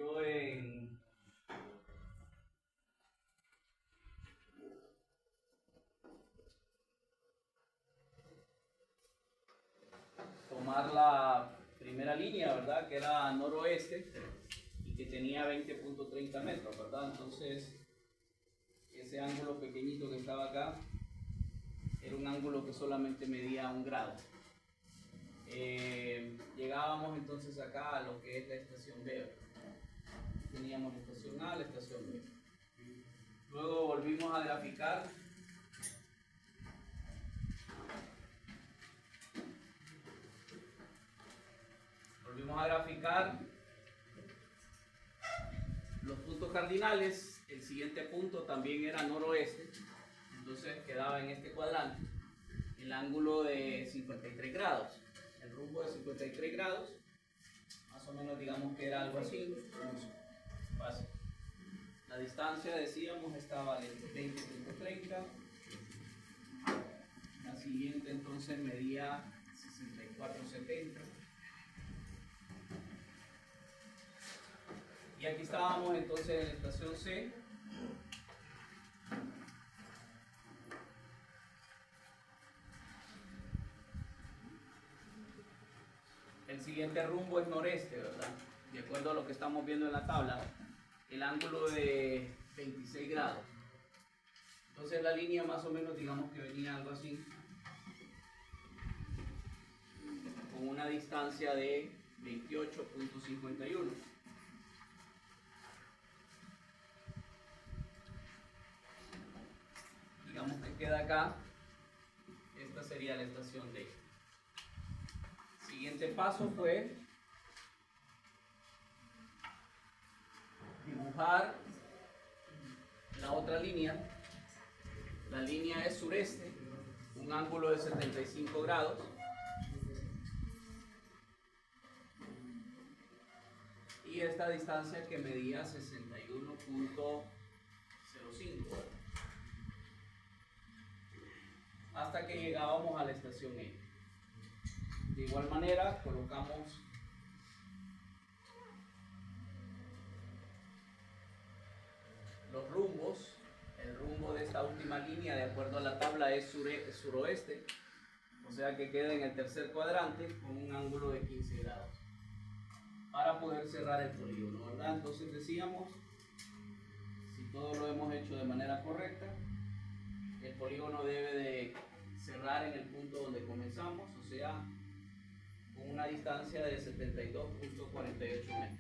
yo en tomar la primera línea, ¿verdad? Que era noroeste y que tenía 20.30 metros, ¿verdad? Entonces, ese ángulo pequeñito que estaba acá era un ángulo que solamente medía 1 grado. Llegábamos entonces acá a lo que es la estación B. Teníamos la estación A, la estación B. Luego volvimos a graficar. Los puntos cardinales. El siguiente punto también era noroeste, entonces quedaba en este cuadrante el ángulo de 53 grados, el rumbo de 53 grados, más o menos digamos que era algo así. La distancia, decíamos, estaba de 20.30, la siguiente entonces medía 64.70. Y aquí estábamos entonces en la estación C. El siguiente rumbo es noreste, ¿verdad? De acuerdo a lo que estamos viendo en la tabla, el ángulo de 26 grados. Entonces la línea más o menos digamos que venía algo así, con una distancia de 28.51. Digamos que queda acá, esta sería la estación D. Siguiente paso fue dibujar la otra línea. La línea es sureste, un ángulo de 75 grados. Y esta distancia que medía 61.05. Hasta que llegábamos a la estación E. De igual manera, colocamos los rumbos. El rumbo de esta última línea, de acuerdo a la tabla, es suroeste, o sea que queda en el tercer cuadrante con un ángulo de 15 grados para poder cerrar el polígono, ¿verdad? Entonces decíamos, si todo lo hemos hecho de manera correcta, el polígono debe de cerrar en el punto donde comenzamos, o sea, con una distancia de 72.48 metros.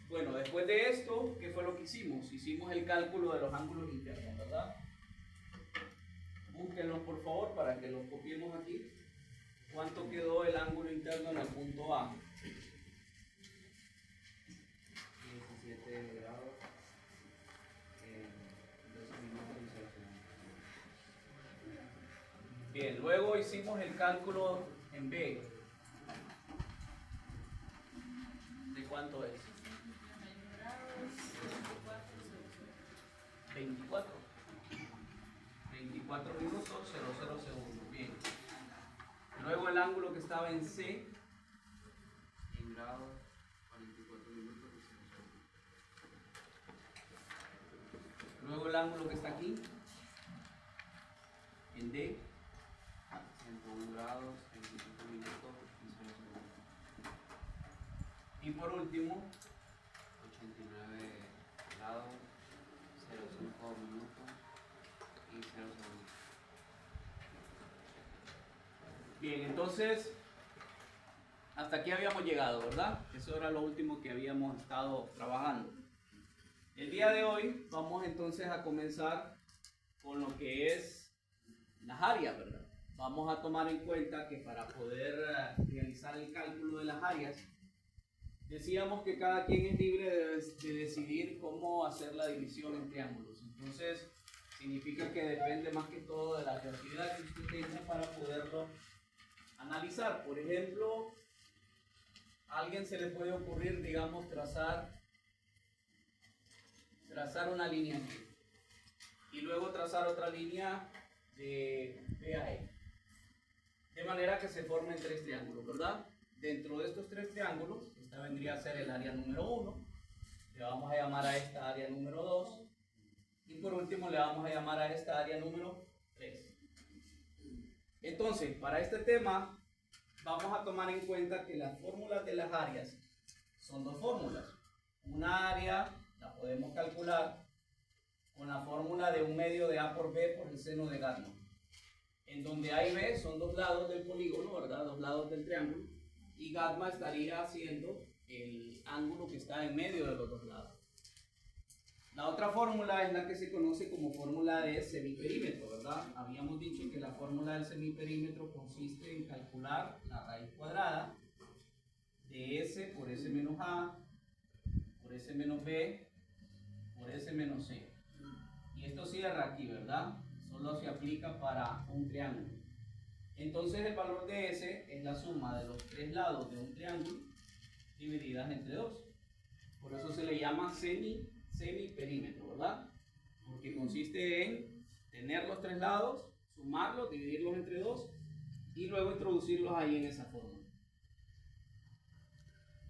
Bueno, después de esto, ¿qué fue lo que hicimos? Hicimos el cálculo de los ángulos internos, ¿verdad? Búsquenlos por favor para que los copiemos aquí. ¿Cuánto quedó el ángulo interno en el punto A? 17 grados, 12 minutos y 0 segundos. Bien, luego hicimos el cálculo en B. ¿De cuánto es? 24. 24 minutos, 00 segundos. Bien. Luego el ángulo que estaba en C. En grados, 44 minutos y 0 segundos. Luego el ángulo que está aquí. En D. 101 grados, 25 minutos y 0 segundos. Y por último, 89 grados, 05 minutos y 0 segundos. bien, entonces, hasta aquí habíamos llegado, ¿verdad? Eso era lo último que habíamos estado trabajando. El día de hoy vamos entonces a comenzar con lo que es las áreas, ¿verdad? Vamos a tomar en cuenta que para poder realizar el cálculo de las áreas, decíamos que cada quien es libre de decidir cómo hacer la división en triángulos. Entonces, significa que depende más que todo de la creatividad que usted tenga para poderlo analizar. Por ejemplo, a alguien se le puede ocurrir, digamos, trazar una línea aquí y luego trazar otra línea de B a E, de manera que se formen 3 triángulos, ¿verdad? Dentro de estos 3 triángulos, que están Esta vendría a ser el área número 1. Le vamos a llamar a esta área número 2. Y por último le vamos a llamar a esta área número 3. Entonces, para este tema, vamos a tomar en cuenta que las fórmulas de las áreas son dos fórmulas. Una área la podemos calcular con la fórmula de un medio de A por B por el seno de gamma. En donde A y B son dos lados del polígono, ¿verdad? Dos lados del triángulo. Y gamma estaría haciendo el ángulo que está en medio de los dos lados. La otra fórmula es la que se conoce como fórmula de semiperímetro, ¿verdad? Habíamos dicho que la fórmula del semiperímetro consiste en calcular la raíz cuadrada de S por S menos A, por S menos B, por S menos C. Y esto cierra aquí, ¿verdad? Solo se aplica para un triángulo. Entonces el valor de S es la suma de los tres lados de un triángulo divididas entre 2. Por eso se le llama semiperímetro, ¿verdad? Porque consiste en tener los tres lados, sumarlos, dividirlos entre 2 y luego introducirlos ahí en esa fórmula.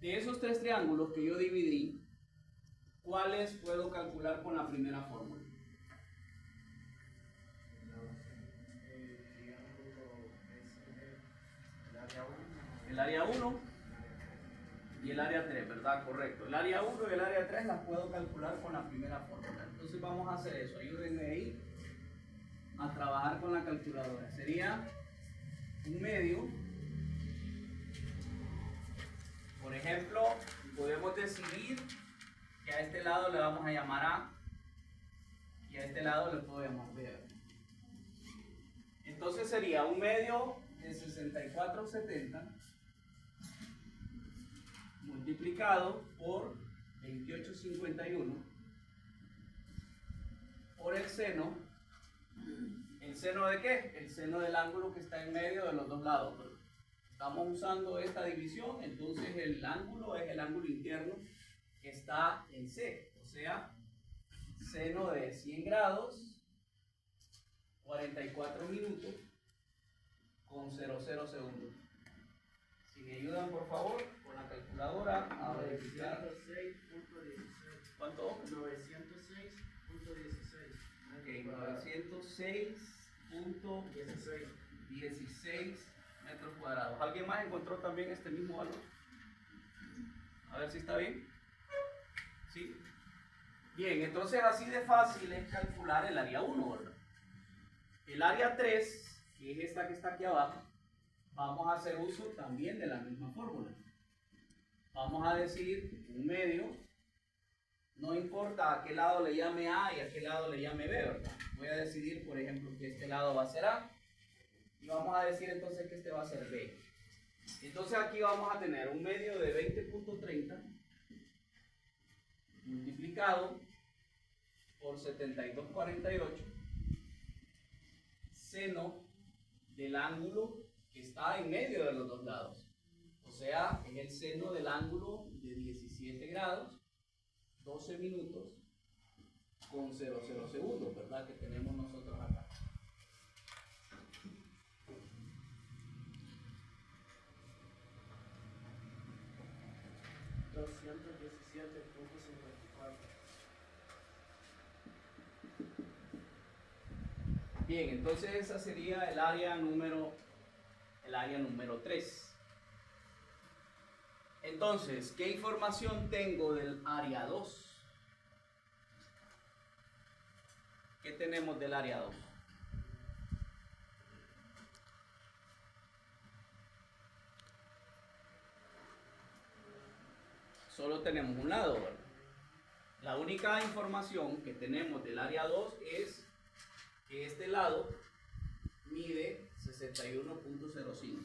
De esos tres triángulos que yo dividí, ¿cuáles puedo calcular con la primera fórmula? El área 1 y el área 3, ¿verdad? Correcto. El área 1 y el área 3 las puedo calcular con la primera fórmula. Entonces vamos a hacer eso. Ayúdenme ahí a trabajar con la calculadora. Sería un medio. Por ejemplo, podemos decidir que a este lado le vamos a llamar A y a este lado le puedo llamar B. Entonces sería un medio de 64,70 multiplicado por 28,51 por el seno. ¿El seno de qué? El seno del ángulo que está en medio de los dos lados. Estamos usando esta división, entonces el ángulo es el ángulo interno que está en C, o sea, seno de 100 grados, 44 minutos con 00 segundos. Si me ayudan por favor con la calculadora a verificar. 906.16. ¿Cuánto? 906.16. Ok, 906.16 metros cuadrados. ¿Alguien más encontró también este mismo valor? A ver si está bien. ¿Sí? Bien, entonces así de fácil es calcular el área 1, ¿verdad? El área 3, que es esta que está aquí abajo, vamos a hacer uso también de la misma fórmula. Vamos a decir un medio, no importa a qué lado le llame A y a qué lado le llame B, ¿verdad? Voy a decidir, por ejemplo, que este lado va a ser A y vamos a decir entonces que este va a ser B. Entonces aquí vamos a tener un medio de 20.30 multiplicado por 72,48 seno del ángulo que está en medio de los dos lados. O sea, es el seno del ángulo de 17 grados, 12 minutos con 00 segundos, ¿verdad? Que tenemos nosotros acá. Bien, entonces esa sería el área número 3. Entonces, ¿qué información tengo del área 2? ¿Qué tenemos del área 2? Solo tenemos un lado, ¿verdad? La única información que tenemos del área 2 es que este lado mide 61.05,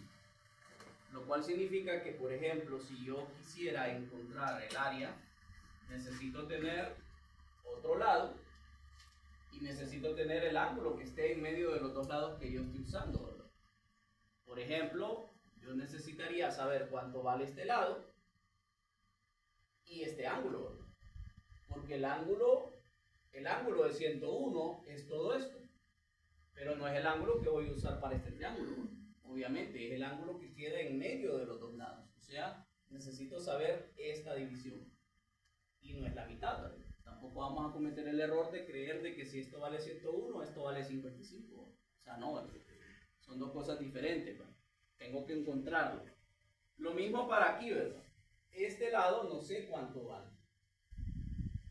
lo cual significa que, por ejemplo, si yo quisiera encontrar el área, necesito tener otro lado y necesito tener el ángulo que esté en medio de los dos lados que yo estoy usando, ¿verdad? Por ejemplo, yo necesitaría saber cuánto vale este lado y este ángulo, ¿verdad? Porque el ángulo de 101 es todo esto, pero no es el ángulo que voy a usar para este triángulo, ¿verdad? Obviamente es el ángulo que queda en medio de los dos lados, o sea, necesito saber esta división. Y no es la mitad, ¿verdad? Tampoco vamos a cometer el error de creer de que si esto vale 101, esto vale 55. O sea, no, ¿verdad? Son dos cosas diferentes, ¿verdad? Tengo que encontrarlo. Lo mismo para aquí, ¿verdad? Este lado no sé cuánto vale.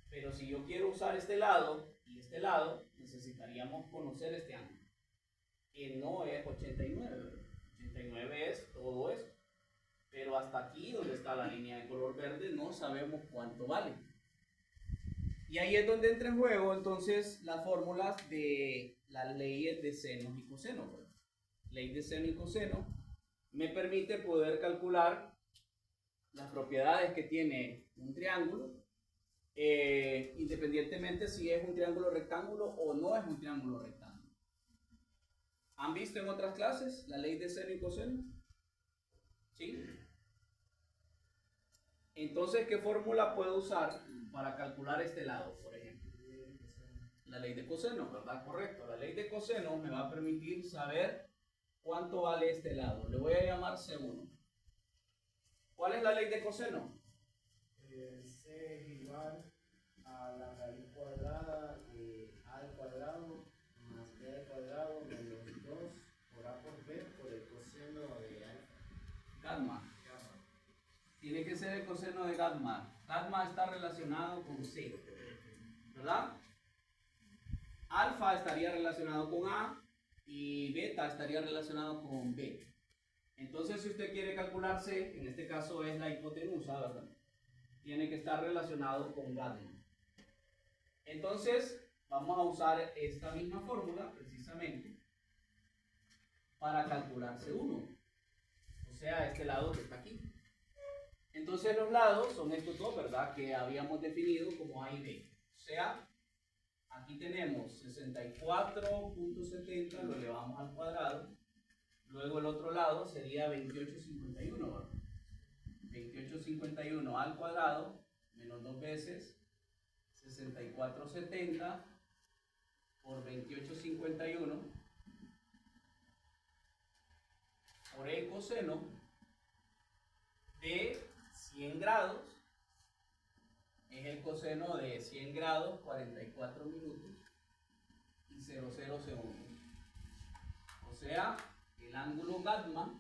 Pero si yo quiero usar este lado y este lado, necesitaríamos conocer este ángulo. Que no es 89, ¿verdad? 89 es todo eso. Pero hasta aquí, donde está la línea de color verde, no sabemos cuánto vale. Y ahí es donde entra en juego entonces las fórmulas de las leyes de senos y cosenos, ¿verdad? Ley de seno y coseno me permite poder calcular las propiedades que tiene un triángulo, independientemente si es un triángulo rectángulo o no es un triángulo rectángulo. ¿Han visto en otras clases la ley de seno y coseno? ¿Sí? Entonces, ¿qué fórmula puedo usar para calcular este lado, por ejemplo? La ley de coseno, ¿verdad? Correcto. La ley de coseno me va a permitir saber cuánto vale este lado. Le voy a llamar C1. ¿Cuál es la ley de coseno? C es igual a la raíz cuadrada de a al cuadrado más b al cuadrado menos 2 por a por b por el coseno de alfa. Gamma. Tiene que ser el coseno de gamma. Gamma está relacionado con C, ¿verdad? Alfa estaría relacionado con A y beta estaría relacionado con B. Entonces, si usted quiere calcular C, en este caso es la hipotenusa, ¿verdad? Tiene que estar relacionado con gamma. Entonces, vamos a usar esta misma fórmula, precisamente, para calcular C1. O sea, este lado que está aquí. Entonces, los lados son estos dos, ¿verdad? Que habíamos definido como A y B. O sea, aquí tenemos 64.70, lo elevamos al cuadrado. Luego el otro lado sería 2851, ¿verdad? 2851 al cuadrado, menos 2 veces 6470 por 2851 por el coseno de 100 grados. Es el coseno de 100 grados, 44 minutos y 00 segundos. O sea, el ángulo gamma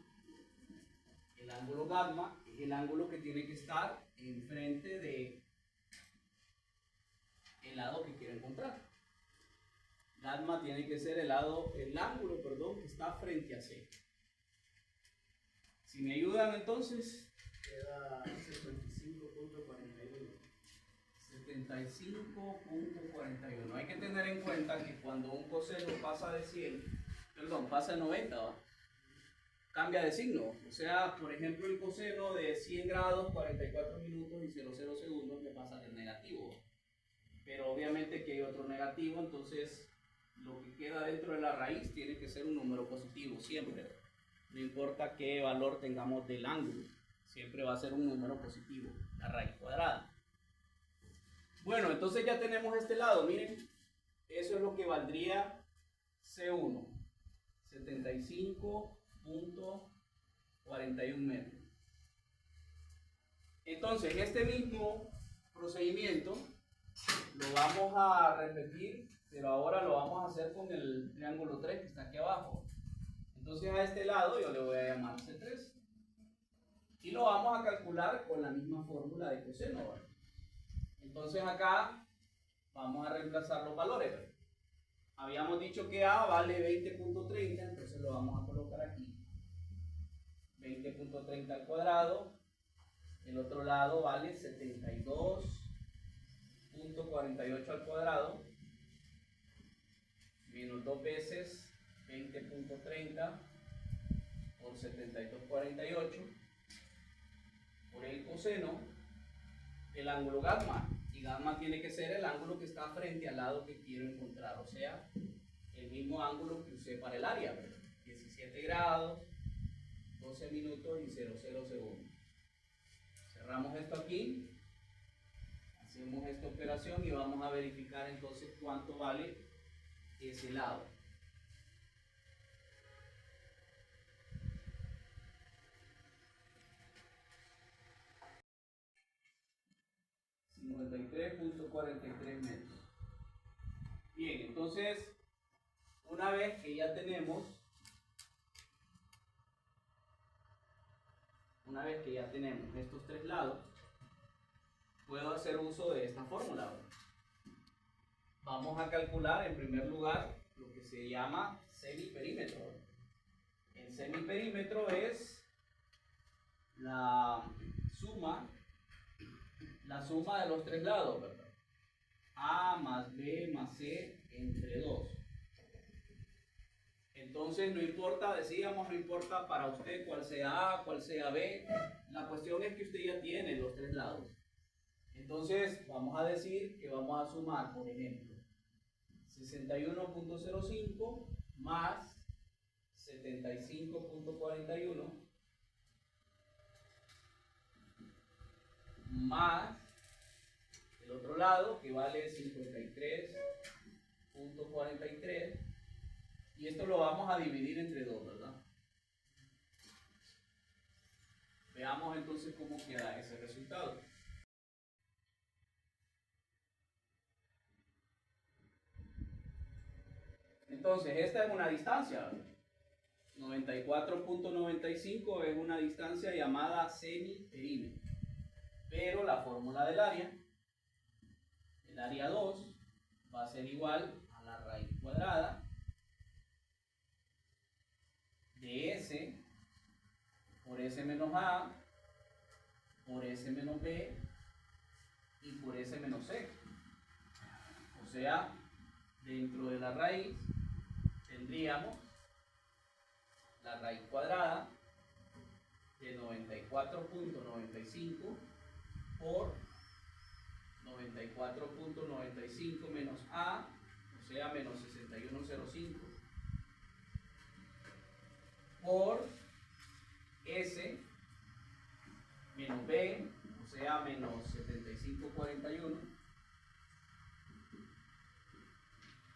es el ángulo que tiene que estar enfrente de el lado que quiero encontrar. Gamma tiene que ser el ángulo, que está frente a C. Si me ayudan entonces, Queda 75.41. 75.41. Hay que tener en cuenta que cuando un coseno pasa de 100, pasa de 90, ¿va? Cambia de signo. O sea, por ejemplo, el coseno de 100 grados, 44 minutos y 00 segundos me pasa del negativo. Pero obviamente que hay otro negativo, entonces lo que queda dentro de la raíz tiene que ser un número positivo siempre. No importa qué valor tengamos del ángulo, siempre va a ser un número positivo, la raíz cuadrada. Bueno, entonces ya tenemos este lado, miren, eso es lo que valdría C1, 75.41 metros. Entonces, este mismo procedimiento lo vamos a repetir, pero ahora lo vamos a hacer con el triángulo 3 que está aquí abajo. Entonces a este lado yo le voy a llamar C3. Y lo vamos a calcular con la misma fórmula de coseno, ¿verdad? Entonces acá vamos a reemplazar los valores, ¿verdad? Habíamos dicho que A vale 20.30, entonces lo vamos a colocar aquí. 20.30 al cuadrado. El otro lado vale 72.48 al cuadrado. Menos 2 veces 20.30 por 72.48 por el coseno del ángulo gamma. Y gamma tiene que ser el ángulo que está frente al lado que quiero encontrar, o sea, el mismo ángulo que usé para el área, ¿verdad? 17 grados, 12 minutos y 00 segundos. Cerramos esto aquí, hacemos esta operación y vamos a verificar entonces cuánto vale ese lado. .43 metros. Bien, entonces, una vez que ya tenemos estos tres lados, puedo hacer uso de esta fórmula. Vamos a calcular en primer lugar lo que se llama semiperímetro. El semiperímetro es la suma de los tres lados, ¿verdad? A más B más C entre 2. Entonces no importa, decíamos, no importa para usted cuál sea A, cuál sea B. La cuestión es que usted ya tiene los tres lados. Entonces vamos a decir que vamos a sumar, por ejemplo, 61.05 más 75.41 más el otro lado, que vale 53.43, y esto lo vamos a dividir entre 2, ¿verdad? Veamos entonces cómo queda ese resultado. Entonces, esta es una distancia, 94.95 es una distancia llamada semiperímetro. Pero la fórmula del área, el área 2, va a ser igual a la raíz cuadrada de S por S menos A, por S menos B y por S menos C. O sea, dentro de la raíz tendríamos la raíz cuadrada de 94.95 por 94.95 menos A, o sea, menos 61.05, por S menos B, o sea, menos 75.41,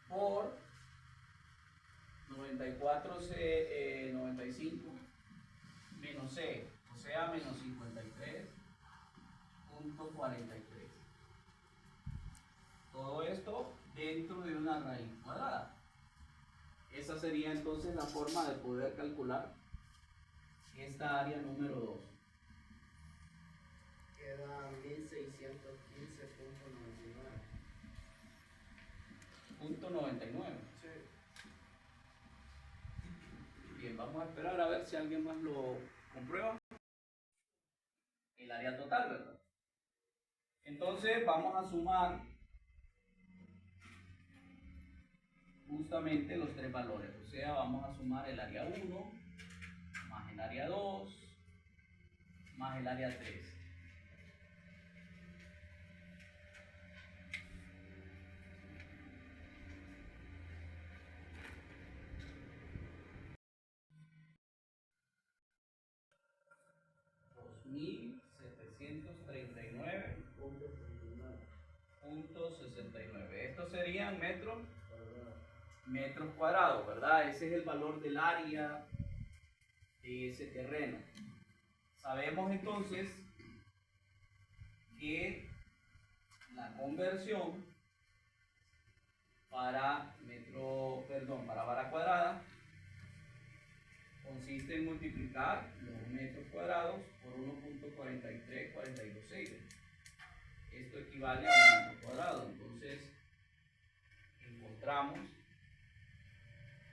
por 95 menos C, o sea, menos 53.43. Todo esto dentro de una raíz cuadrada. Esa sería entonces la forma de poder calcular esta área número 2. Queda 1615.99. Sí. Bien, vamos a esperar a ver si alguien más lo comprueba. El área total, ¿verdad? Entonces vamos a sumar justamente los tres valores. O sea, vamos a sumar el área 1 más el área 2 más el área 3. .69. Estos serían metros cuadrados, ¿verdad? Ese es el valor del área de ese terreno. Sabemos entonces que la conversión para vara cuadrada consiste en multiplicar los metros cuadrados por 1.43426. Esto equivale a un metro cuadrado. Entonces encontramos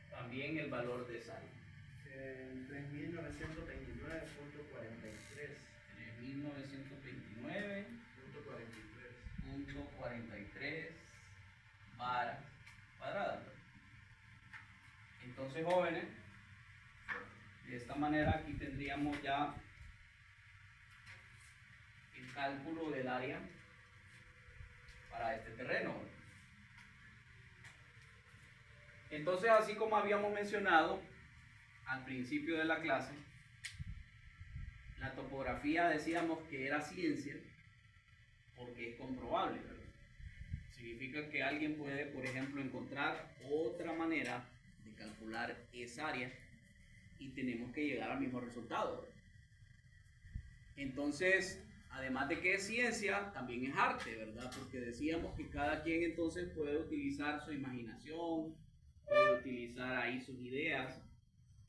también el valor de esa área. 3.929.43. 3.929.43 varas cuadradas. Entonces, jóvenes, de esta manera aquí tendríamos ya el cálculo del área para este terreno. Entonces, así como habíamos mencionado al principio de la clase, la topografía decíamos que era ciencia porque es comprobable, ¿verdad? Significa que alguien puede, por ejemplo, encontrar otra manera de calcular esa área y tenemos que llegar al mismo resultado. Entonces, además de que es ciencia, también es arte, ¿verdad? Porque decíamos que cada quien entonces puede utilizar su imaginación, puede utilizar ahí sus ideas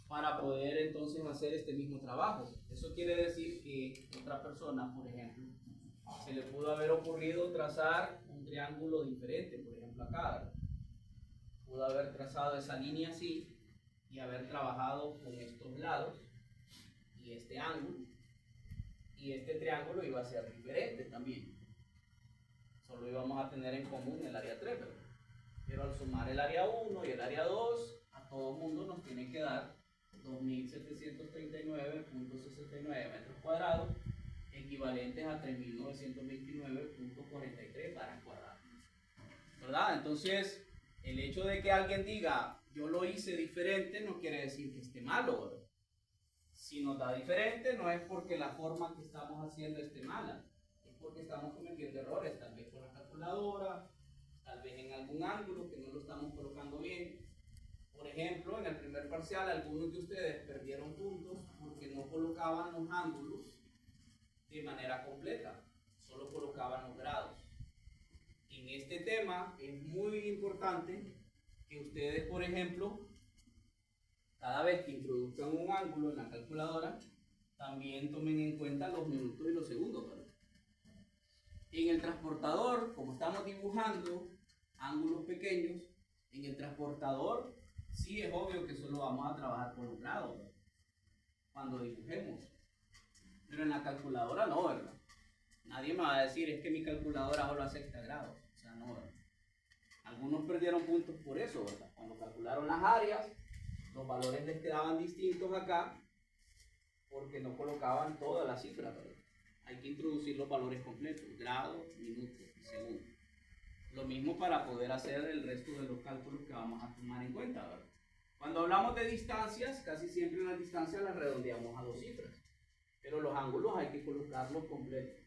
para poder entonces hacer este mismo trabajo. Eso quiere decir que otra persona, por ejemplo, se le pudo haber ocurrido trazar un triángulo diferente, por ejemplo acá, ¿verdad? Pudo haber trazado esa línea así y haber trabajado con estos lados y este ángulo, y este triángulo iba a ser diferente también. Solo íbamos a tener en común el área 3, ¿verdad? Pero al sumar el área 1 y el área 2, a todo mundo nos tiene que dar 2.739.69 metros cuadrados, equivalentes a 3.929.43 varas cuadradas, ¿verdad? Entonces, el hecho de que alguien diga, yo lo hice diferente, no quiere decir que esté malo, ¿verdad? Si nos da diferente, no es porque la forma que estamos haciendo esté mala, es porque estamos cometiendo errores, tal vez con la calculadora, tal vez en algún ángulo que no lo estamos colocando bien. Por ejemplo, en el primer parcial, algunos de ustedes perdieron puntos porque no colocaban los ángulos de manera completa, solo colocaban los grados. En este tema es muy importante que ustedes, por ejemplo, cada vez que introduzcan un ángulo en la calculadora, también tomen en cuenta los minutos y los segundos, ¿verdad? En el transportador, como estamos dibujando ángulos pequeños, en el transportador sí es obvio que solo vamos a trabajar con los grados, ¿verdad? Cuando dibujemos. Pero en la calculadora no, ¿verdad? Nadie me va a decir, es que mi calculadora solo acepta grados. O sea, no, ¿verdad? Algunos perdieron puntos por eso, ¿verdad? Cuando calcularon las áreas, los valores les quedaban distintos acá porque no colocaban todas las cifras, ¿verdad? Hay que introducir los valores completos, grados, minutos y segundos. Lo mismo para poder hacer el resto de los cálculos que vamos a tomar en cuenta, ¿verdad? Cuando hablamos de distancias, casi siempre las distancias las redondeamos a 2 cifras, pero los ángulos hay que colocarlos completos,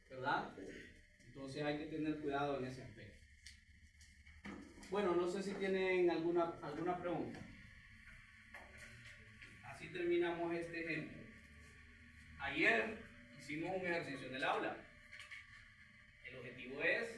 ¿verdad? Entonces hay que tener cuidado en ese aspecto. Bueno, no sé si tienen alguna pregunta. Así terminamos este ejemplo. Ayer hicimos un ejercicio en el aula. El objetivo es